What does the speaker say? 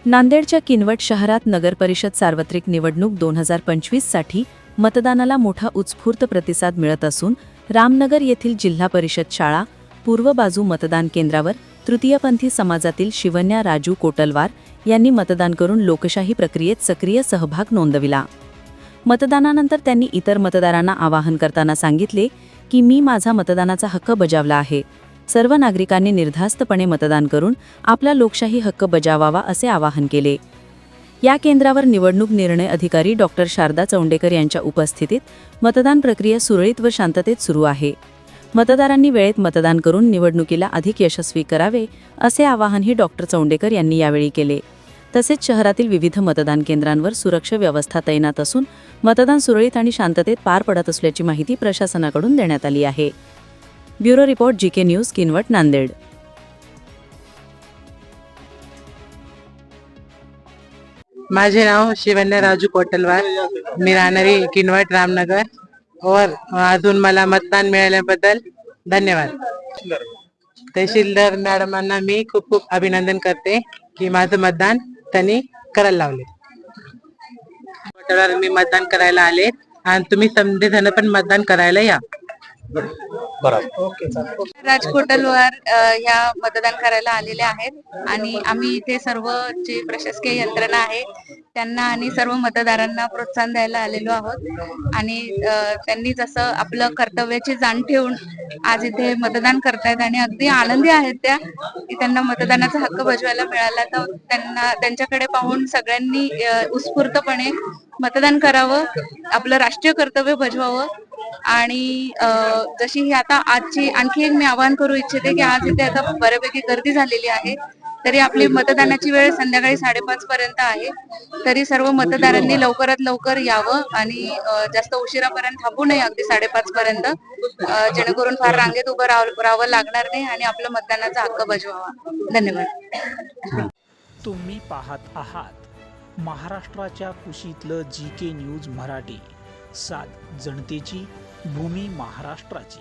नांदेडच्या किनवट शहरात नगरपरिषद सार्वत्रिक निवडणूक 2025साठी मतदानाला मोठा उत्स्फूर्त प्रतिसाद मिळत असून रामनगर येथील जिल्हा परिषद शाळा पूर्व बाजू मतदान केंद्रावर तृतीयपंथी समाजातील शिवन्या राजू कोटलवार यांनी मतदान करून लोकशाही प्रक्रियेत सक्रिय सहभाग नोंदविला। मतदानानंतर त्यांनी इतर मतदारांना आवाहन करताना सांगितले की मी माझा मतदानाचा हक्क बजावला आहे। सर्व नागरिकांनी निर्धास्तपणे मतदान करून आपला लोकशाही हक्क बजावावा असे आवाहन केले। या केंद्रावर निवडणूक निर्णय अधिकारी डॉक्टर शारदा चौंडेकर यांच्या उपस्थितीत मतदान प्रक्रिया सुरळीत व शांततेत सुरू आहे। मतदारांनी वेळेत मतदान करून निवडणुकीला अधिक यशस्वी करावे असे आवाहनही डॉक्टर चौंडेकर यांनी यावेळी केले। तसेच शहरातील विविध मतदान केंद्रांवर सुरक्षा व्यवस्था तैनात असून मतदान सुरळीत आणि शांततेत पार पडत असल्याची माहिती प्रशासनाकडून देण्यात आली आहे। Bureau report GK news Kinwat Nanded. माझे नाव शिवन्या राजू कोटलवार, मी राहणारी किनवट रामनगर और अजून मला मतदान मिळाल्याबद्दल धन्यवाद। तहसीलदार मॅडमांना मी खूप खूप अभिनंदन करते की माझं मतदान त्यांनी करायला लावले। कोटलवार मी मतदान करायला आले आणि तुम्ही समजे जण पण मतदान करायला या। राज कोटलवार ह्या मतदान करायला आलेले आहेत आणि आम्ही इथे सर्व जे प्रशासकीय यंत्रणा आहे त्यांना आणि सर्व मतदारांना प्रोत्साहन द्यायला आलेलो आहोत आणि त्यांनी जसं आपलं कर्तव्याची जाण ठेवून आज इथे मतदान करतायत आणि अगदी आनंदी आहेत त्या की त्यांना मतदानाचा हक्क बजवायला मिळाला। तर त्यांच्याकडे पाहून सगळ्यांनी उत्स्फूर्तपणे मतदान करावं, आपलं राष्ट्रीय कर्तव्य बजवावं आणि जशी ही आता आजची आणखी एक मी आवाहन करू इच्छिते की आज इथे आता बऱ्यापैकी गर्दी झालेली आहे, तरी आपली मतदानाची वेळ संध्याकाळी 5:30 पर्यंत आहे। तरी सर्व मतदारांनी लवकरात लवकर यावं आणि जास्त उशिरापर्यंत थांबू नये, अगदी 5:30 पर्यंत, जेणेकरून फार रांगेत उभं राहावं लागणार नाही आणि आपलं मतदानाचा हक्क बजवावा। धन्यवाद। तुम्ही पाहत आहात महाराष्ट्राच्या कुशीतलं जीके न्यूज मराठी, सात जनतेची भूमी महाराष्ट्राची।